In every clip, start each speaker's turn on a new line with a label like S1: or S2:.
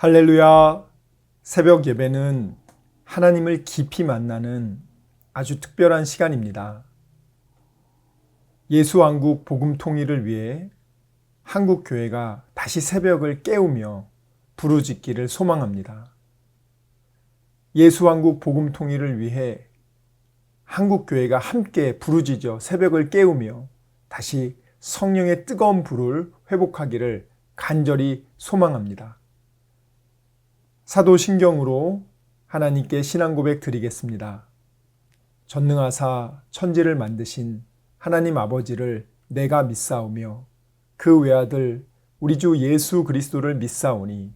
S1: 할렐루야! 새벽 예배는 하나님을 깊이 만나는 아주 특별한 시간입니다. 예수왕국 복음 통일을 위해 한국교회가 다시 새벽을 깨우며 부르짖기를 소망합니다. 예수왕국 복음 통일을 위해 한국교회가 함께 부르짖어 새벽을 깨우며 다시 성령의 뜨거운 불을 회복하기를 간절히 소망합니다. 사도신경으로 하나님께 신앙 고백 드리겠습니다. 전능하사 천지를 만드신 하나님 아버지를 내가 믿사오며 그 외아들 우리 주 예수 그리스도를 믿사오니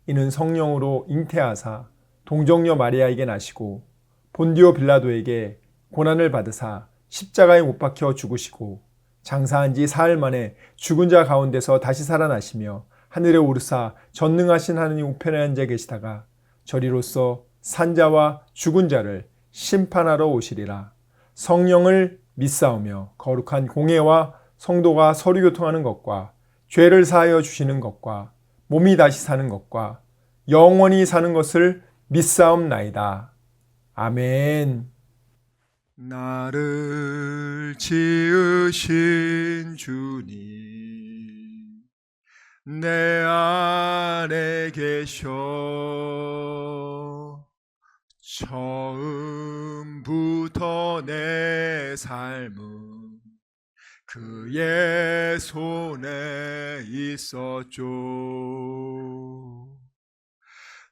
S1: 이는 성령으로 잉태하사 동정녀 마리아에게 나시고 본디오 빌라도에게 고난을 받으사 십자가에 못 박혀 죽으시고 장사한 지 사흘 만에 죽은 자 가운데서 다시 살아나시며 하늘에 오르사 전능하신 하느님 우편에 앉아 계시다가 저리로서 산자와 죽은 자를 심판하러 오시리라. 성령을 믿사오며 거룩한 공회와 성도가 서로 교통하는 것과 죄를 사하여 주시는 것과 몸이 다시 사는 것과 영원히 사는 것을 믿사옵나이다. 아멘.
S2: 나를 지으신 주님 내 안에 계셔 처음부터 내 삶은 그의 손에 있었죠.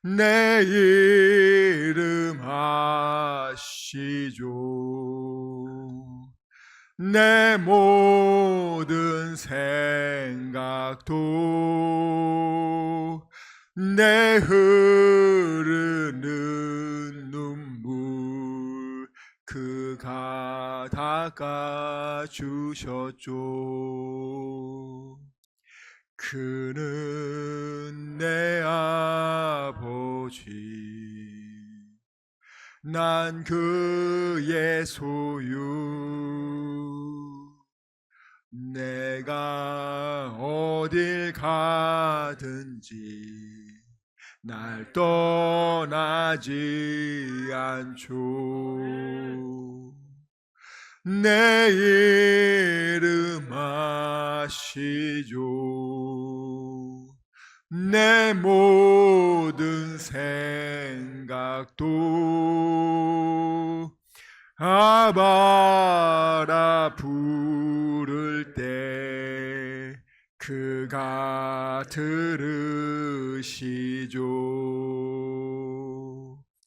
S2: 내 이름 아시죠. 내 모든 생각도 내 흐르는 눈물 그가 닦아주셨죠. 그는 내 아버지 난 그의 소유 내가 어딜 가든지 날 떠나지 않죠. 내 이름 아시죠. 내 모든 생각도 아바라 부를 때 그가 들으시죠.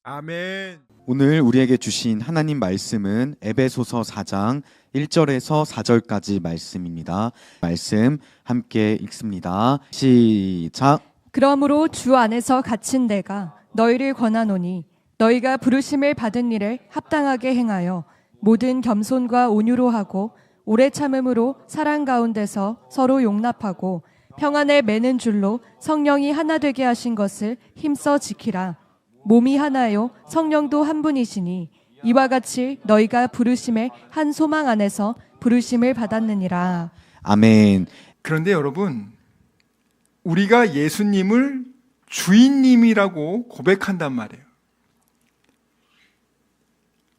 S2: 아멘.
S3: 오늘 우리에게 주신 하나님 말씀은 에베소서 4장 1절에서 4절까지 말씀입니다. 말씀 함께 읽습니다. 시작.
S4: 그러므로 주 안에서 갇힌 내가 너희를 권하노니 너희가 부르심을 받은 일을 합당하게 행하여 모든 겸손과 온유로 하고 오래 참음으로 사랑 가운데서 서로 용납하고 평안을 매는 줄로 성령이 하나 되게 하신 것을 힘써 지키라. 몸이 하나요 성령도 한 분이시니 이와 같이 너희가 부르심의 한 소망 안에서 부르심을 받았느니라.
S3: 아멘.
S2: 그런데 여러분, 우리가 예수님을 주인님이라고 고백한단 말이에요.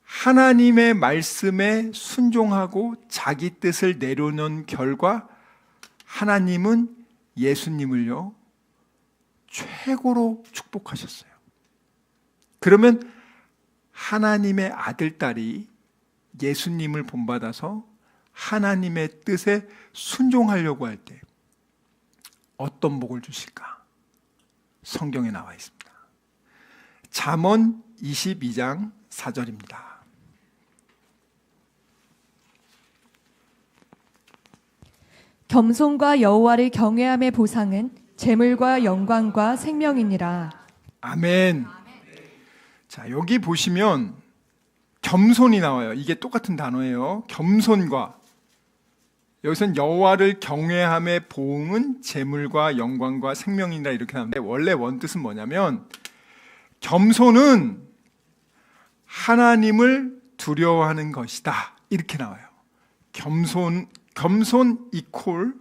S2: 하나님의 말씀에 순종하고 자기 뜻을 내려놓은 결과 하나님은 예수님을요 최고로 축복하셨어요. 그러면 하나님의 아들, 딸이 예수님을 본받아서 하나님의 뜻에 순종하려고 할 때 어떤 복을 주실까? 성경에 나와 있습니다. 잠언 22장 4절입니다.
S4: 겸손과 여호와를 경외함의 보상은 재물과 영광과 생명이니라.
S2: 아멘. 자, 여기 보시면 겸손이 나와요. 이게 똑같은 단어예요. 겸손과, 여기서는 여호와를 경외함의 보응은 재물과 영광과 생명이다 이렇게 나오는데, 원래 원뜻은 뭐냐면 겸손은 하나님을 두려워하는 것이다 이렇게 나와요. 겸손 이퀄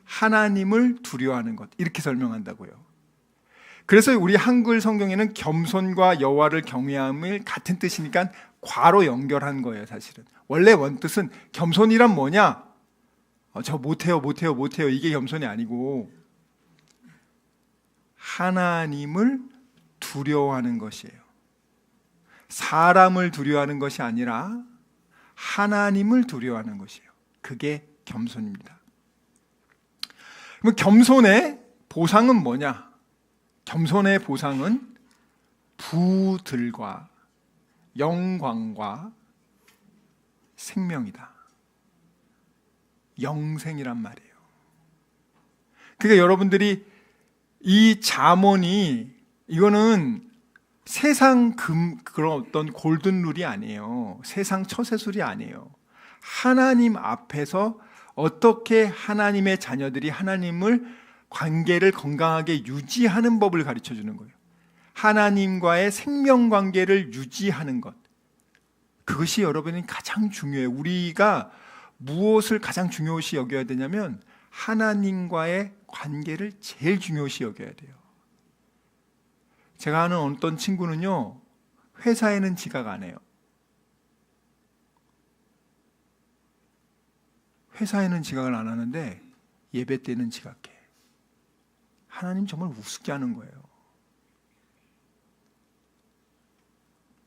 S2: 하나님을 두려워하는 것, 이렇게 설명한다고요. 그래서 우리 한글 성경에는 겸손과 여호와를 경외함을 같은 뜻이니까 과로 연결한 거예요. 사실은 원래 원뜻은 겸손이란 뭐냐? 저 못해요 이게 겸손이 아니고 하나님을 두려워하는 것이에요. 사람을 두려워하는 것이 아니라 하나님을 두려워하는 것이에요. 그게 겸손입니다. 그럼 겸손의 보상은 뭐냐? 겸손의 보상은 부들과 영광과 생명이다. 영생이란 말이에요. 그러니까 여러분들이 이 잠언이 이거는 세상 그런 어떤 골든룰이 아니에요. 세상 처세술이 아니에요. 하나님 앞에서 어떻게 하나님의 자녀들이 하나님을 관계를 건강하게 유지하는 법을 가르쳐 주는 거예요. 하나님과의 생명 관계를 유지하는 것. 그것이 여러분이 가장 중요해요. 우리가 무엇을 가장 중요시 여겨야 되냐면 하나님과의 관계를 제일 중요시 여겨야 돼요. 제가 아는 어떤 친구는요, 회사에는 지각 안 해요. 회사에는 지각을 안 하는데 예배 때는 지각해. 하나님 정말 우습게 하는 거예요.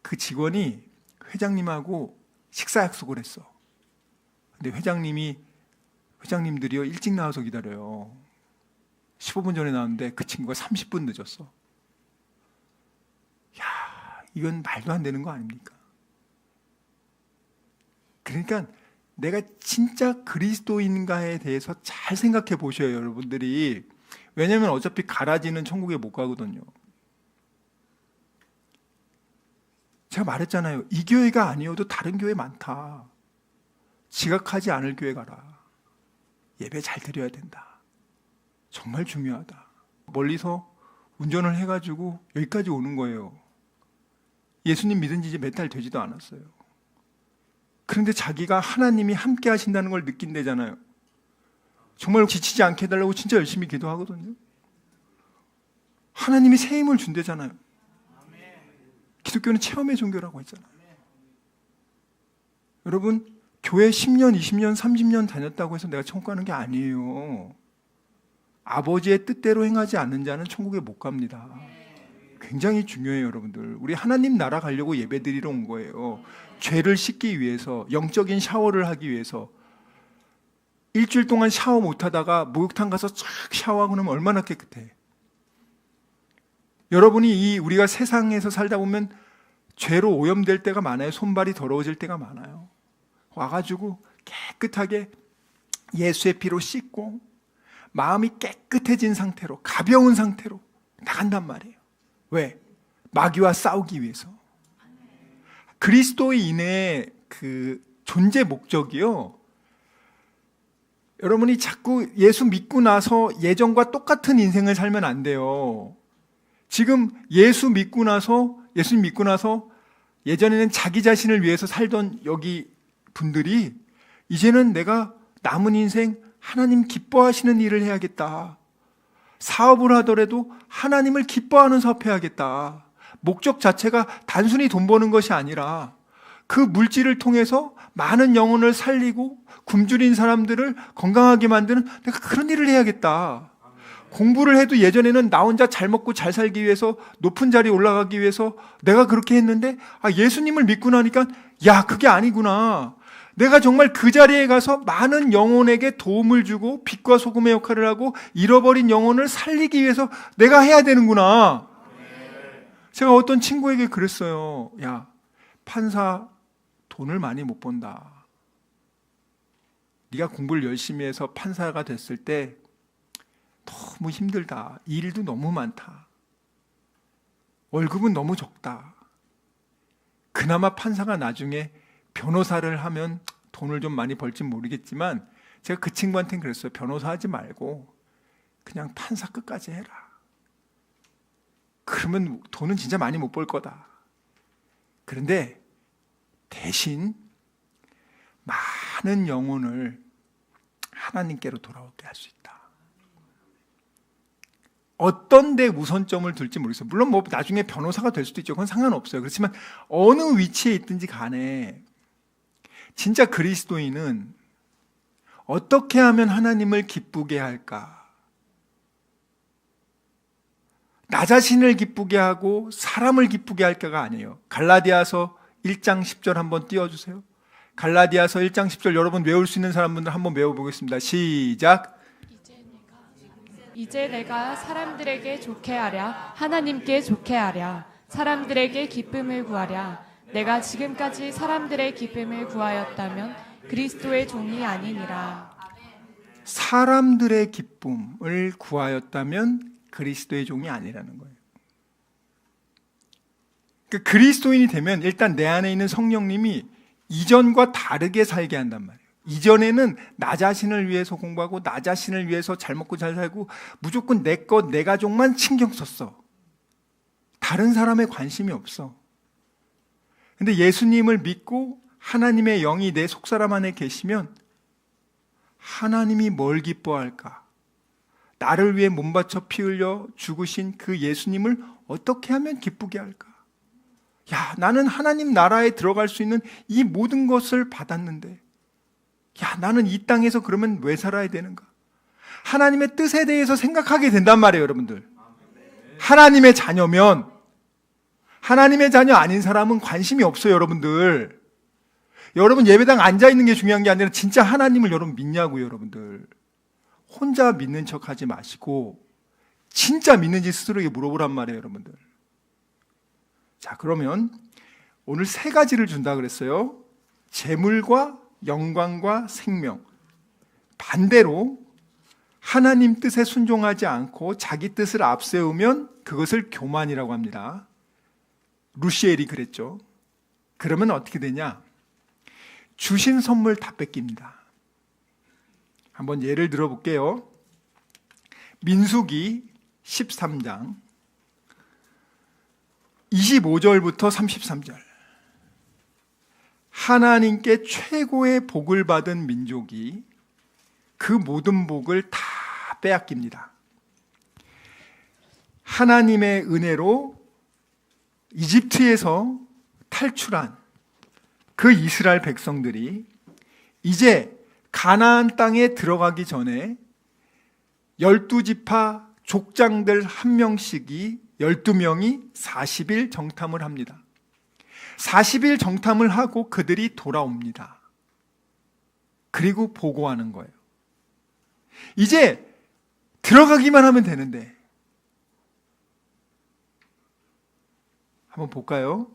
S2: 그 직원이 회장님하고 식사 약속을 했어. 근데 회장님들이요 일찍 나와서 기다려요. 15분 전에 나왔는데 그 친구가 30분 늦었어. 야, 이건 말도 안 되는 거 아닙니까? 그러니까 내가 진짜 그리스도인가에 대해서 잘 생각해 보셔요, 여러분들이. 왜냐하면 어차피 갈아지는 천국에 못 가거든요. 제가 말했잖아요. 이 교회가 아니어도 다른 교회 많다. 지각하지 않을 교회 가라. 예배 잘 드려야 된다. 정말 중요하다. 멀리서 운전을 해가지고 여기까지 오는 거예요. 예수님 믿은 지 이제 몇 달 되지도 않았어요. 그런데 자기가 하나님이 함께 하신다는 걸 느낀대잖아요. 정말 지치지 않게 해달라고 진짜 열심히 기도하거든요. 하나님이 새 힘을 준대잖아요. 기독교는 체험의 종교라고 했잖아요. 여러분, 교회 10년, 20년, 30년 다녔다고 해서 내가 천국 가는 게 아니에요. 아버지의 뜻대로 행하지 않는 자는 천국에 못 갑니다. 굉장히 중요해요, 여러분들. 우리 하나님 나라 가려고 예배드리러 온 거예요. 죄를 씻기 위해서, 영적인 샤워를 하기 위해서. 일주일 동안 샤워 못 하다가 목욕탕 가서 쫙 샤워하고 나면 얼마나 깨끗해. 여러분이 우리가 세상에서 살다 보면 죄로 오염될 때가 많아요. 손발이 더러워질 때가 많아요. 와가지고 깨끗하게 예수의 피로 씻고 마음이 깨끗해진 상태로, 가벼운 상태로 나간단 말이에요. 왜? 마귀와 싸우기 위해서. 그리스도인의 그 존재 목적이요, 여러분이 자꾸 예수 믿고 나서 예전과 똑같은 인생을 살면 안 돼요. 지금 예수님 믿고 나서 예전에는 자기 자신을 위해서 살던 여기 분들이 이제는 내가 남은 인생 하나님 기뻐하시는 일을 해야겠다. 사업을 하더라도 하나님을 기뻐하는 사업 해야겠다. 목적 자체가 단순히 돈 버는 것이 아니라 그 물질을 통해서 많은 영혼을 살리고 굶주린 사람들을 건강하게 만드는 내가 그런 일을 해야겠다. 공부를 해도 예전에는 나 혼자 잘 먹고 잘 살기 위해서 높은 자리에 올라가기 위해서 내가 그렇게 했는데 예수님을 믿고 나니까 야, 그게 아니구나. 내가 정말 그 자리에 가서 많은 영혼에게 도움을 주고 빛과 소금의 역할을 하고 잃어버린 영혼을 살리기 위해서 내가 해야 되는구나. 제가 어떤 친구에게 그랬어요. 야, 판사 돈을 많이 못 번다. 네가 공부를 열심히 해서 판사가 됐을 때 너무 힘들다. 일도 너무 많다. 월급은 너무 적다. 그나마 판사가 나중에 변호사를 하면 돈을 좀 많이 벌진 모르겠지만 제가 그 친구한테는 그랬어요. 변호사 하지 말고 그냥 판사 끝까지 해라. 그러면 돈은 진짜 많이 못 벌 거다. 그런데 대신 많은 영혼을 하나님께로 돌아오게 할 수 있다. 어떤 데 우선점을 둘지 모르겠어요. 물론 뭐 나중에 변호사가 될 수도 있죠. 그건 상관없어요. 그렇지만 어느 위치에 있든지 간에 진짜 그리스도인은 어떻게 하면 하나님을 기쁘게 할까? 나 자신을 기쁘게 하고 사람을 기쁘게 할까가 아니에요. 갈라디아서 1장 10절 한번 띄워주세요. 갈라디아서 1장 10절 여러분 외울 수 있는 사람분들 한번 외워보겠습니다. 시작.
S4: 이제 내가 사람들에게 좋게 하랴 하나님께 좋게 하랴 사람들에게 기쁨을 구하랴 내가 지금까지 사람들의 기쁨을 구하였다면 그리스도의 종이 아니니라.
S2: 사람들의 기쁨을 구하였다면 그리스도의 종이 아니라는 거예요. 그러니까 그리스도인이 되면 일단 내 안에 있는 성령님이 이전과 다르게 살게 한단 말이에요. 이전에는 나 자신을 위해서 공부하고 나 자신을 위해서 잘 먹고 잘 살고 무조건 내 것, 내 가족만 신경 썼어. 다른 사람에 관심이 없어. 근데 예수님을 믿고 하나님의 영이 내 속사람 안에 계시면 하나님이 뭘 기뻐할까? 나를 위해 몸 바쳐 피 흘려 죽으신 그 예수님을 어떻게 하면 기쁘게 할까? 야, 나는 하나님 나라에 들어갈 수 있는 이 모든 것을 받았는데 야, 나는 이 땅에서 그러면 왜 살아야 되는가? 하나님의 뜻에 대해서 생각하게 된단 말이에요, 여러분들. 하나님의 자녀면 하나님의 자녀 아닌 사람은 관심이 없어요, 여러분들. 여러분 예배당 앉아있는 게 중요한 게 아니라 진짜 하나님을 여러분 믿냐고요, 여러분들. 혼자 믿는 척 하지 마시고 진짜 믿는지 스스로에게 물어보란 말이에요, 여러분들. 자, 그러면 오늘 세 가지를 준다 그랬어요. 재물과 영광과 생명. 반대로 하나님 뜻에 순종하지 않고 자기 뜻을 앞세우면 그것을 교만이라고 합니다. 루시엘이 그랬죠. 그러면 어떻게 되냐? 주신 선물 다 뺏깁니다. 한번 예를 들어 볼게요. 민수기 13장 25절부터 33절. 하나님께 최고의 복을 받은 민족이 그 모든 복을 다 빼앗깁니다. 하나님의 은혜로 이집트에서 탈출한 그 이스라엘 백성들이 이제 가나안 땅에 들어가기 전에 12지파 족장들 한 명씩이 12명이 40일 정탐을 합니다. 40일 정탐을 하고 그들이 돌아옵니다. 그리고 보고하는 거예요. 이제 들어가기만 하면 되는데 한번 볼까요?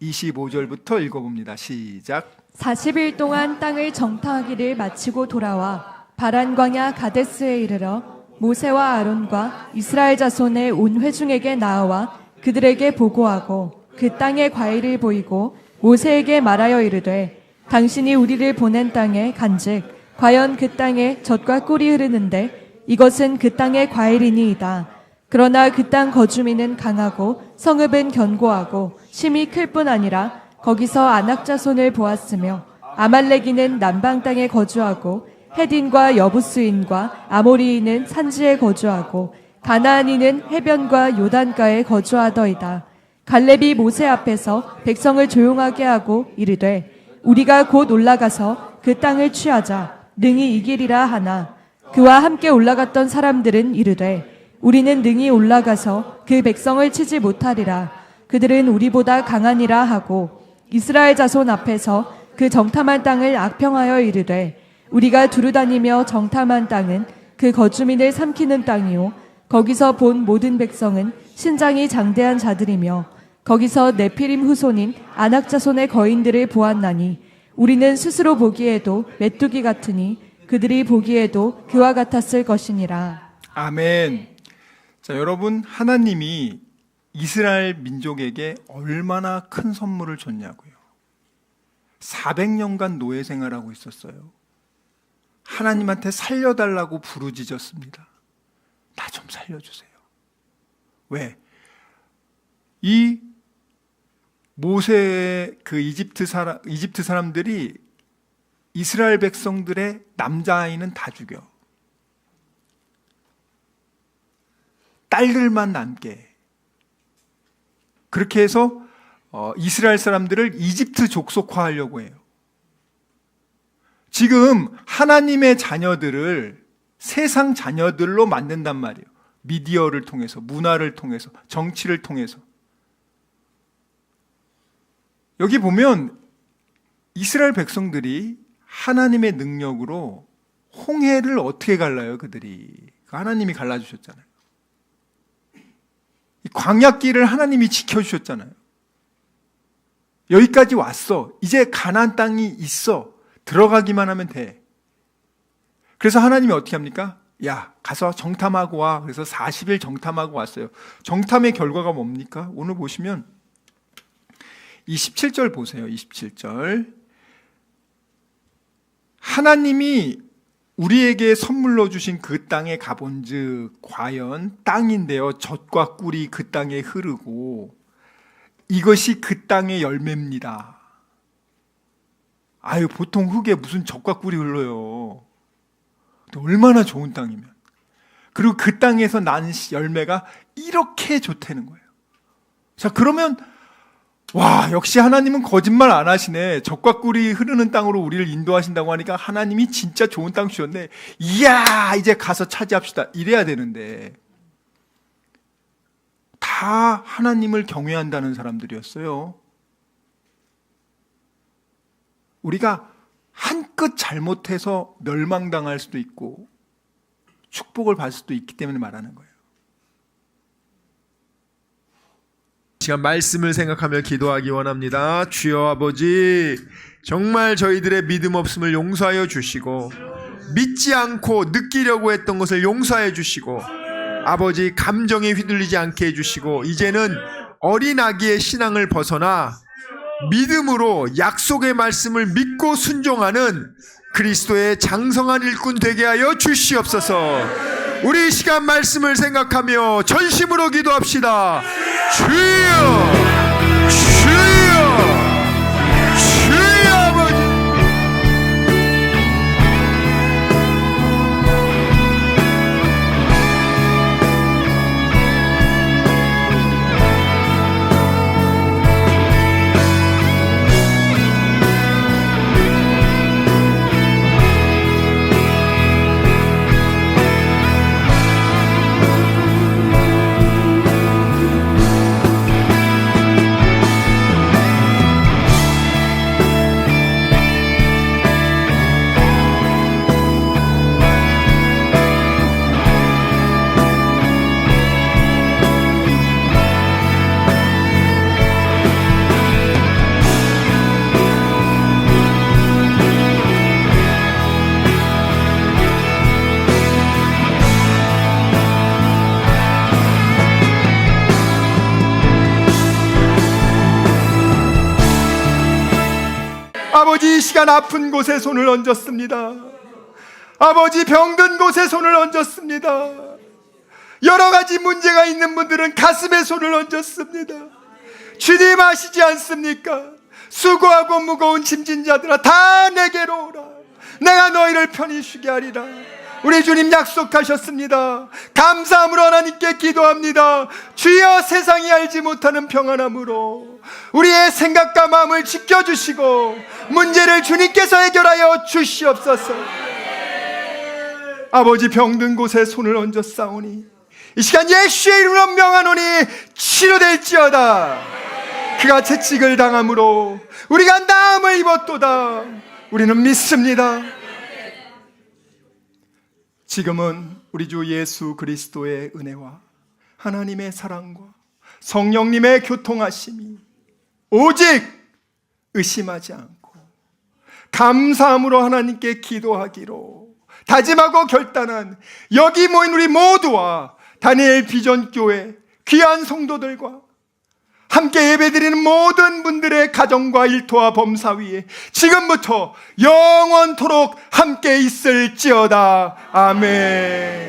S2: 25절부터 읽어봅니다. 시작.
S4: 40일 동안 땅을 정탐하기를 마치고 돌아와 바란 광야 가데스에 이르러 모세와 아론과 이스라엘 자손의 온 회중에게 나아와 그들에게 보고하고 그 땅의 과일을 보이고 모세에게 말하여 이르되 당신이 우리를 보낸 땅에 간즉 과연 그 땅에 젖과 꿀이 흐르는데 이것은 그 땅의 과일이니이다. 그러나 그 땅 거주민은 강하고 성읍은 견고하고 심이 클 뿐 아니라 거기서 아낙 자손을 보았으며 아말렉이는 남방 땅에 거주하고 헤딘과 여부스인과 아모리인은 산지에 거주하고 가나안인은 해변과 요단가에 거주하더이다. 갈렙이 모세 앞에서 백성을 조용하게 하고 이르되 우리가 곧 올라가서 그 땅을 취하자 능히 이기리라 하나 그와 함께 올라갔던 사람들은 이르되 우리는 능히 올라가서 그 백성을 치지 못하리라. 그들은 우리보다 강하니라 하고 이스라엘 자손 앞에서 그 정탐한 땅을 악평하여 이르되 우리가 두루다니며 정탐한 땅은 그 거주민을 삼키는 땅이요 거기서 본 모든 백성은 신장이 장대한 자들이며 거기서 네피림 후손인 아낙 자손의 거인들을 보았나니 우리는 스스로 보기에도 메뚜기 같으니 그들이 보기에도 그와 같았을 것이니라.
S2: 아멘. 자, 여러분, 하나님이 이스라엘 민족에게 얼마나 큰 선물을 줬냐고요. 400년간 노예 생활하고 있었어요. 하나님한테 살려달라고 부르짖었습니다. 나 좀 살려주세요. 왜? 이 모세의 그 이집트 사람들이 이스라엘 백성들의 남자아이는 다 죽여. 딸들만 남게. 그렇게 해서 이스라엘 사람들을 이집트 족속화하려고 해요. 지금 하나님의 자녀들을 세상 자녀들로 만든단 말이에요. 미디어를 통해서, 문화를 통해서, 정치를 통해서. 여기 보면 이스라엘 백성들이 하나님의 능력으로 홍해를 어떻게 갈라요, 그들이? 하나님이 갈라주셨잖아요. 이 광야길을 하나님이 지켜주셨잖아요. 여기까지 왔어. 이제 가나안 땅이 있어. 들어가기만 하면 돼. 그래서 하나님이 어떻게 합니까? 야, 가서 정탐하고 와. 그래서 40일 정탐하고 왔어요. 정탐의 결과가 뭡니까? 오늘 보시면 이 17절 보세요. 27절. 하나님이 우리에게 선물로 주신 그 땅에 가본즉 과연 땅인데요, 젖과 꿀이 그 땅에 흐르고 이것이 그 땅의 열매입니다. 아유, 보통 흙에 무슨 젖과 꿀이 흘러요. 얼마나 좋은 땅이면. 그리고 그 땅에서 난 열매가 이렇게 좋다는 거예요. 자, 그러면 와, 역시 하나님은 거짓말 안 하시네. 젖과 꿀이 흐르는 땅으로 우리를 인도하신다고 하니까 하나님이 진짜 좋은 땅 주셨네. 이야, 이제 가서 차지합시다. 이래야 되는데 다 하나님을 경외한다는 사람들이었어요. 우리가 한 끗 잘못해서 멸망당할 수도 있고 축복을 받을 수도 있기 때문에 말하는 거예요.
S1: 시간 말씀을 생각하며 기도하기 원합니다. 주여 아버지, 정말 저희들의 믿음 없음을 용서하여 주시고 믿지 않고 느끼려고 했던 것을 용서해 주시고 아버지, 감정에 휘둘리지 않게 해주시고 이제는 어린 아기의 신앙을 벗어나 믿음으로 약속의 말씀을 믿고 순종하는 그리스도의 장성한 일꾼 되게 하여 주시옵소서. 우리 이 시간 말씀을 생각하며 전심으로 기도합시다. 주여, 주여, 주여 아버지. 아버지, 이 시간 아픈 곳에 손을 얹었습니다. 아버지, 병든 곳에 손을 얹었습니다. 여러 가지 문제가 있는 분들은 가슴에 손을 얹었습니다. 주님 아시지 않습니까? 수고하고 무거운 짐진 자들아, 다 내게로 오라. 내가 너희를 편히 쉬게 하리라. 우리 주님 약속하셨습니다. 감사함으로 하나님께 기도합니다. 주여, 세상이 알지 못하는 평안함으로 우리의 생각과 마음을 지켜주시고 문제를 주님께서 해결하여 주시옵소서. 아버지, 병든 곳에 손을 얹어 싸우니 이 시간 예수의 이름으로 명하노니 치료될지어다. 그가 채찍을 당함으로 우리가 나음을 입었도다. 우리는 믿습니다. 지금은 우리 주 예수 그리스도의 은혜와 하나님의 사랑과 성령님의 교통하심이 오직 의심하지 않고 감사함으로 하나님께 기도하기로 다짐하고 결단한 여기 모인 우리 모두와 다니엘 비전교회 귀한 성도들과 함께 예배드리는 모든 분들의 가정과 일터와 범사 위에 지금부터 영원토록 함께 있을지어다. 아멘.